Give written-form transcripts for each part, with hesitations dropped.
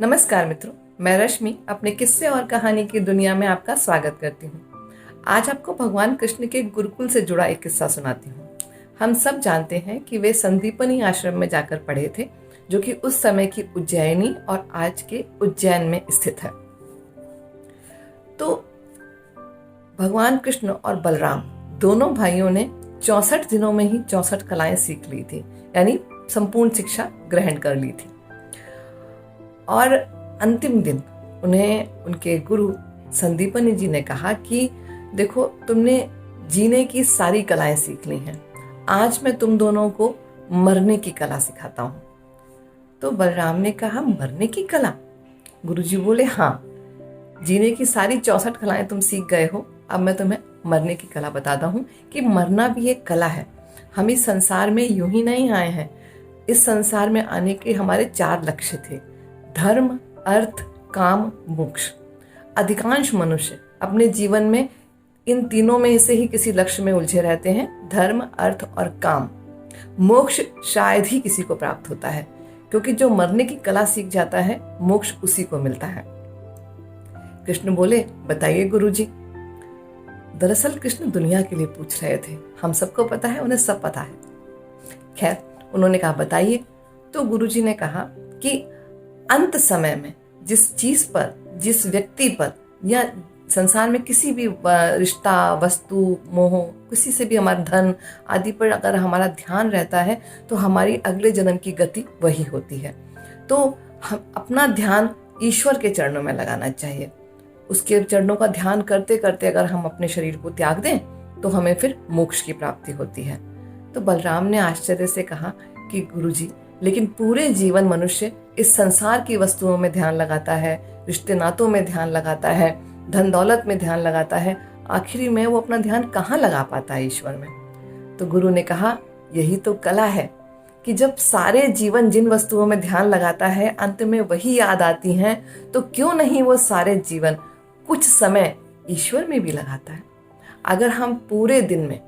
नमस्कार मित्रों, मैं रश्मि अपने किस्से और कहानी की दुनिया में आपका स्वागत करती हूँ। आज आपको भगवान कृष्ण के गुरुकुल से जुड़ा एक किस्सा सुनाती हूँ। हम सब जानते हैं कि वे संदीपनी आश्रम में जाकर पढ़े थे, जो कि उस समय की उज्जैनी और आज के उज्जैन में स्थित है। तो भगवान कृष्ण और बलराम दोनों भाइयों ने 64 दिनों में ही 64 कलाएं सीख ली थी, यानी संपूर्ण शिक्षा ग्रहण कर ली थी। और अंतिम दिन उन्हें उनके गुरु संदीपनी जी ने कहा कि देखो, तुमने जीने की सारी कलाएं सीख ली हैं, आज मैं तुम दोनों को मरने की कला सिखाता हूँ। तो बलराम ने कहा, मरने की कला? गुरुजी बोले, हाँ, जीने की सारी 64 कलाएं तुम सीख गए हो, अब मैं तुम्हें मरने की कला बताता हूँ कि मरना भी एक कला है। हम इस संसार में यूं ही नहीं आए हैं। इस संसार में आने के हमारे 4 लक्ष्य थे: धर्म, अर्थ, काम, मोक्ष। अधिकांश मनुष्य अपने जीवन में इन तीनों में से ही किसी लक्ष्य में उलझे रहते हैं, धर्म, अर्थ और काम। मोक्ष शायद ही किसी को प्राप्त होता है, क्योंकि जो मरने की कला सीख जाता है, मोक्ष उसी को मिलता है। कृष्ण बोले, बताइए गुरुजी। दरअसल कृष्ण दुनिया के लिए पूछ रहे थे, हम सबको पता है, उन्हें सब पता है। खैर, उन्होंने कहा, बताइए। तो गुरुजी ने कहा कि अंत समय में जिस चीज पर, जिस व्यक्ति पर या संसार में किसी भी रिश्ता, वस्तु, मोह, किसी से भी हमारा धन आदि पर अगर हमारा ध्यान रहता है, तो हमारी अगले जन्म की गति वही होती है। तो हम अपना ध्यान ईश्वर के चरणों में लगाना चाहिए। उसके चरणों का ध्यान करते करते अगर हम अपने शरीर को त्याग दें, तो हमें फिर मोक्ष की प्राप्ति होती है। तो बलराम ने आश्चर्य से कहा कि गुरुजी, लेकिन पूरे जीवन मनुष्य इस संसार की वस्तुओं में ध्यान लगाता है, रिश्ते नातों में ध्यान लगाता है, धन दौलत में ध्यान लगाता है, आखिरी में वो अपना ध्यान कहाँ लगा पाता है ईश्वर में? तो गुरु ने कहा, यही तो कला है कि जब सारे जीवन जिन वस्तुओं में ध्यान लगाता है, अंत में वही याद आती हैं, तो क्यों नहीं वो सारे जीवन कुछ समय ईश्वर में भी लगाता है। अगर हम पूरे दिन में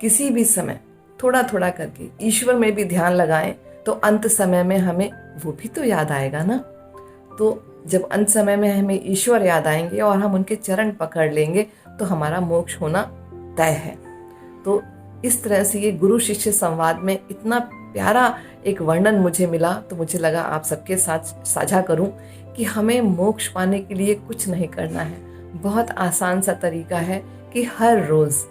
किसी भी समय थोड़ा थोड़ा करके ईश्वर में भी ध्यान लगाएं, तो अंत समय में हमें वो भी तो याद आएगा ना। तो जब अंत समय में हमें ईश्वर याद आएंगे और हम उनके चरण पकड़ लेंगे, तो हमारा मोक्ष होना तय है। तो इस तरह से ये गुरु शिष्य संवाद में इतना प्यारा एक वर्णन मुझे मिला, तो मुझे लगा आप सबके साथ साझा करूं कि हमें मोक्ष पाने के लिए कुछ नहीं करना है। बहुत आसान सा तरीका है कि हर रोज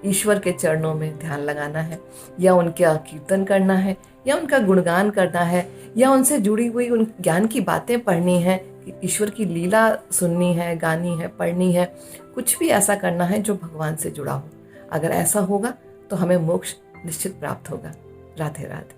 ईश्वर के चरणों में ध्यान लगाना है, या उनका कीर्तन करना है, या उनका गुणगान करना है, या उनसे जुड़ी हुई उन ज्ञान की बातें पढ़नी है, ईश्वर की लीला सुननी है, गानी है, पढ़नी है। कुछ भी ऐसा करना है जो भगवान से जुड़ा हो। अगर ऐसा होगा तो हमें मोक्ष निश्चित प्राप्त होगा। राधे राधे।